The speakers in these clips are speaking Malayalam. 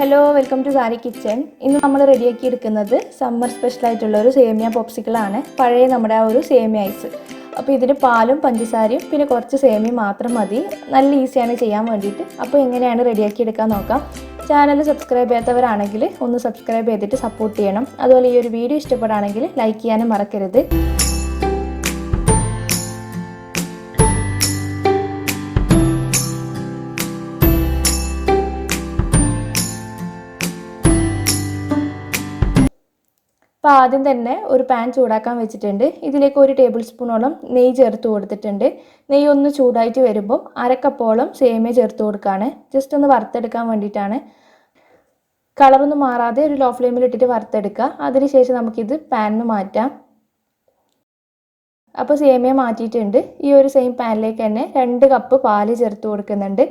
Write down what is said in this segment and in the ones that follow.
Hello welcome to Sari kitchen. ഇന്ന് നമ്മൾ റെഡിയാക്കി എടുക്കുന്നത് സമ്മർ സ്പെഷ്യൽ ആയിട്ടുള്ള ഒരു സേമിയ പോപ്സിക്കിളാണ്. പഴയ നമ്മുടെ ആ ഒരു സേമിയ ഐസ്. അപ്പോൾ ഇതിന് പാലും പഞ്ചസാരയും പിന്നെ കുറച്ച് സേമിയ മാത്രം മതി. നല്ല ഈസിയാണ് ചെയ്യാൻ വേണ്ടിയിട്ട്. അപ്പോൾ എങ്ങനെയാണ് റെഡിയാക്കി എടുക്കാൻ നോക്കാം. ചാനൽ സബ്സ്ക്രൈബ് ചെയ്യാത്തവരാണെങ്കിൽ ഒന്ന് സബ്സ്ക്രൈബ് ചെയ്തിട്ട് സപ്പോർട്ട് ചെയ്യണം. അതുപോലെ ഈ ഒരു വീഡിയോ ഇഷ്ടപ്പെടുകയാണെങ്കിൽ ലൈക്ക് ചെയ്യാനും മറക്കരുത്. അപ്പോൾ ആദ്യം തന്നെ ഒരു പാൻ ചൂടാക്കാൻ വെച്ചിട്ടുണ്ട്. ഇതിലേക്ക് 1 ടേബിൾ സ്പൂണോളം നെയ്യ് ചേർത്ത് കൊടുത്തിട്ടുണ്ട്. നെയ്യ് ഒന്ന് ചൂടായിട്ട് വരുമ്പോൾ 1/2 കപ്പോളം സേമിയ ചേർത്ത് കൊടുക്കുകയാണ്. ജസ്റ്റ് ഒന്ന് വറുത്തെടുക്കാൻ വേണ്ടിയിട്ടാണ്. കളറൊന്നും മാറാതെ ഒരു ലോ ഫ്ലെയിമിൽ ഇട്ടിട്ട് വറുത്തെടുക്കുക. അതിനുശേഷം നമുക്കിത് പാനിൽ മാറ്റാം. അപ്പോൾ സേമിയ മാറ്റിയിട്ടുണ്ട്. ഈ ഒരു സെയിം പാനിലേക്ക് തന്നെ 2 കപ്പ് പാല് ചേർത്ത് കൊടുക്കുന്നുണ്ട്.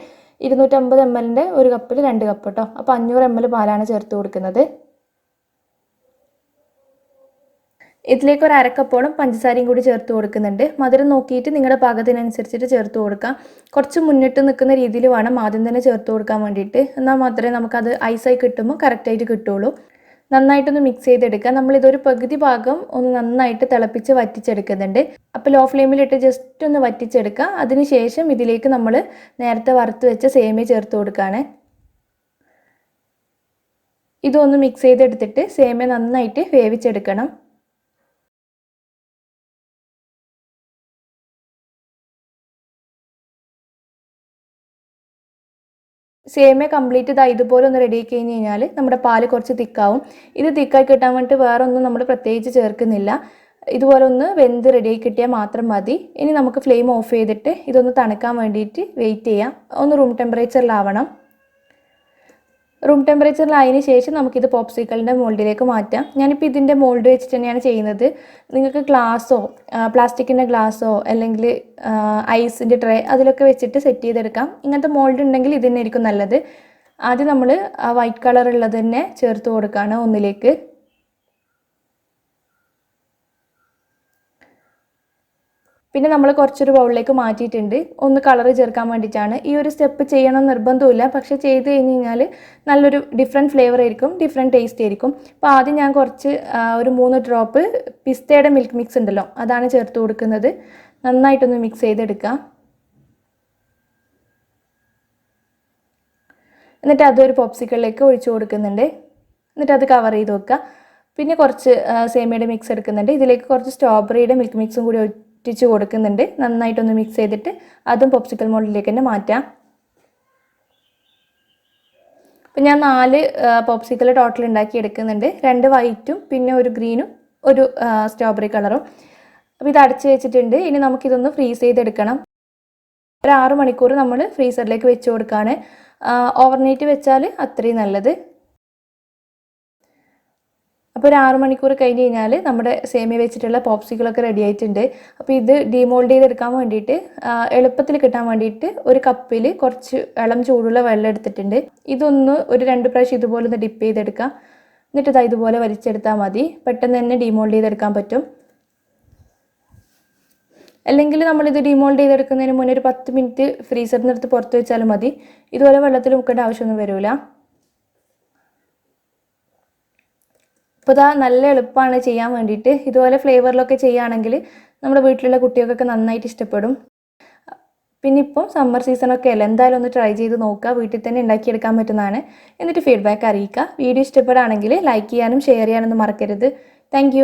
250 ml ഒരു കപ്പിൽ 2 കപ്പ് കേട്ടോ. അപ്പോൾ 500 ml പാലാണ് ചേർത്ത് കൊടുക്കുന്നത്. ഇതിലേക്ക് 1/2 കപ്പോളം പഞ്ചസാരയും കൂടി ചേർത്ത് കൊടുക്കുന്നുണ്ട്. മധുരം നോക്കിയിട്ട് നിങ്ങളുടെ പാകത്തിനനുസരിച്ചിട്ട് ചേർത്ത് കൊടുക്കാം. കുറച്ച് മുന്നിട്ട് നിൽക്കുന്ന രീതിയിൽ വേണം ആദ്യം തന്നെ ചേർത്ത് കൊടുക്കാൻ വേണ്ടിയിട്ട്. എന്നാൽ മാത്രമേ നമുക്കത് ഐസായി കിട്ടുമ്പോൾ കറക്റ്റായിട്ട് കിട്ടുള്ളൂ. നന്നായിട്ടൊന്ന് മിക്സ് ചെയ്തെടുക്കുക. നമ്മളിതൊരു പകുതി ഭാഗം ഒന്ന് നന്നായിട്ട് തിളപ്പിച്ച് വറ്റിച്ചെടുക്കുന്നുണ്ട്. അപ്പോൾ ലോ ഫ്ലെയിമിലിട്ട് ജസ്റ്റ് ഒന്ന് വറ്റിച്ചെടുക്കുക. അതിനുശേഷം ഇതിലേക്ക് നമ്മൾ നേരത്തെ വറുത്ത് വെച്ച സേമിയ ചേർത്ത് കൊടുക്കുകയാണ്. ഇതൊന്ന് മിക്സ് ചെയ്തെടുത്തിട്ട് സേമിയ നന്നായിട്ട് വേവിച്ചെടുക്കണം. സേമിയ കംപ്ലീറ്റ് ഇതുപോലെ ഒന്ന് റെഡി ആക്കി കഴിഞ്ഞ് കഴിഞ്ഞാൽ നമ്മുടെ പാല് കുറച്ച് തിക്കാവും. ഇത് തിക്കായി കിട്ടാൻ വേണ്ടിയിട്ട് വേറെ ഒന്നും നമ്മൾ പ്രത്യേകിച്ച് ചേർക്കുന്നില്ല. ഇതുപോലെ ഒന്ന് വെന്ത് റെഡിയായി കിട്ടിയാൽ മാത്രം മതി. ഇനി നമുക്ക് ഫ്ലെയിം ഓഫ് ചെയ്തിട്ട് ഇതൊന്ന് തണുക്കാൻ വേണ്ടിയിട്ട് വെയിറ്റ് ചെയ്യാം. ഒന്ന് റൂം ടെമ്പറേച്ചറിലാവണം. റൂം ടെമ്പറേച്ചറിലായതിന് ശേഷം നമുക്കിത് പോപ്സിക്കലിൻ്റെ മോൾഡിലേക്ക് മാറ്റാം. ഞാനിപ്പോൾ ഇതിൻ്റെ മോൾഡ് വെച്ചിട്ട് തന്നെയാണ് ചെയ്യുന്നത്. നിങ്ങൾക്ക് ഗ്ലാസ്സോ പ്ലാസ്റ്റിക്കിൻ്റെ ഗ്ലാസ്സോ അല്ലെങ്കിൽ ഐസിൻ്റെ ട്രേ അതിലൊക്കെ വെച്ചിട്ട് സെറ്റ് ചെയ്തെടുക്കാം. ഇങ്ങനത്തെ മോൾഡ് ഉണ്ടെങ്കിൽ ഇത് തന്നെ ആയിരിക്കും നല്ലത്. ആദ്യം നമ്മൾ വൈറ്റ് കളർ ഉള്ളത് തന്നെ ചേർത്ത് കൊടുക്കുകയാണ് ഒന്നിലേക്ക്. പിന്നെ നമ്മൾ കുറച്ചൊരു ബൗളിലേക്ക് മാറ്റിയിട്ടുണ്ട്. ഒന്ന് കളർ ചേർക്കാൻ വേണ്ടിയിട്ടാണ്. ഈ ഒരു സ്റ്റെപ്പ് ചെയ്യണം നിർബന്ധമില്ല. പക്ഷേ ചെയ്ത് കഴിഞ്ഞ് കഴിഞ്ഞാൽ നല്ലൊരു ഡിഫറെൻറ്റ് ഫ്ലേവർ ആയിരിക്കും, ഡിഫറെൻറ്റ് ടേസ്റ്റ് ആയിരിക്കും. അപ്പോൾ ആദ്യം ഞാൻ കുറച്ച് ഒരു 3 ഡ്രോപ്പ് പിസ്തയുടെ മിൽക്ക് മിക്സ് ഉണ്ടല്ലോ അതാണ് ചേർത്ത് കൊടുക്കുന്നത്. നന്നായിട്ടൊന്ന് മിക്സ് ചെയ്തെടുക്കുക. എന്നിട്ട് അതൊരു പോപ്സിക്കളിലേക്ക് ഒഴിച്ചു കൊടുക്കുന്നുണ്ട്. എന്നിട്ട് അത് കവർ ചെയ്ത് വെക്കുക. പിന്നെ കുറച്ച് സേമിയയുടെ മിക്സ് എടുക്കുന്നുണ്ട്. ഇതിലേക്ക് കുറച്ച് സ്ട്രോബെറിയുടെ മിൽക്ക് മിക്സും കൂടി ഒറ്റിച്ച് കൊടുക്കുന്നുണ്ട്. നന്നായിട്ടൊന്ന് മിക്സ് ചെയ്തിട്ട് അതും പോപ്സിക്കൽ മോൾഡിലേക്ക് തന്നെ മാറ്റാം. അപ്പം ഞാൻ 4 പോപ്സിക്കൽ ടോട്ടൽ ഉണ്ടാക്കി എടുക്കുന്നുണ്ട്. 2 വൈറ്റും പിന്നെ ഒരു ഗ്രീനും ഒരു സ്ട്രോബെറി കളറും. അപ്പോൾ ഇത് അടച്ച് വെച്ചിട്ടുണ്ട്. ഇനി നമുക്കിതൊന്ന് ഫ്രീസ് ചെയ്തെടുക്കണം. ഒരു 6 മണിക്കൂർ നമ്മൾ ഫ്രീസറിലേക്ക് വെച്ച് കൊടുക്കുകയാണ്. ഓവർനൈറ്റ് വെച്ചാൽ അത്രയും നല്ലത്. അപ്പോൾ ഒരു 6 മണിക്കൂർ കഴിഞ്ഞ് കഴിഞ്ഞാൽ നമ്മുടെ സേമിയ വെച്ചിട്ടുള്ള പോപ്സിക്കിളൊക്കെ റെഡി ആയിട്ടുണ്ട്. അപ്പോൾ ഇത് ഡീമോൾഡ് ചെയ്തെടുക്കാൻ വേണ്ടിയിട്ട് എളുപ്പത്തിൽ കിട്ടാൻ വേണ്ടിയിട്ട് ഒരു കപ്പിൽ കുറച്ച് ഇളം ചൂടുള്ള വെള്ളം എടുത്തിട്ടുണ്ട്. ഇതൊന്ന് ഒരു 2 പ്രാവശ്യം ഇതുപോലെ ഒന്ന് ഡിപ്പ് ചെയ്തെടുക്കാം. എന്നിട്ട് ഇതുപോലെ വലിച്ചെടുത്താൽ മതി. പെട്ടെന്ന് തന്നെ ഡീമോൾഡ് ചെയ്തെടുക്കാൻ പറ്റും. അല്ലെങ്കിൽ നമ്മളിത് ഡീമോൾഡ് ചെയ്തെടുക്കുന്നതിന് മുന്നേ ഒരു 10 മിനിറ്റ് ഫ്രീസറിൽ നിന്നെടുത്ത് പുറത്ത് വെച്ചാലും മതി. ഇതുപോലെ വെള്ളത്തിൽ മുക്കേണ്ട ആവശ്യമൊന്നും വരില്ല. അപ്പോൾ നല്ല എളുപ്പമാണ് ചെയ്യാൻ വേണ്ടിയിട്ട്. ഇതുപോലെ ഫ്ലേവറിലൊക്കെ ചെയ്യുകയാണെങ്കിൽ നമ്മുടെ വീട്ടിലുള്ള കുട്ടികൾക്കൊക്കെ നന്നായിട്ട് ഇഷ്ടപ്പെടും. പിന്നെ ഇപ്പോൾ സമ്മർ സീസണൊക്കെ അല്ല, എന്തായാലും ഒന്ന് ട്രൈ ചെയ്ത് നോക്കുക. വീട്ടിൽ തന്നെ ഉണ്ടാക്കിയെടുക്കാൻ പറ്റുന്നതാണ്. എന്നിട്ട് ഫീഡ്ബാക്ക് അറിയിക്കുക. വീഡിയോ ഇഷ്ടപ്പെടുകയാണെങ്കിൽ ലൈക്ക് ചെയ്യാനും ഷെയർ ചെയ്യാനൊന്നും മറക്കരുത്. താങ്ക്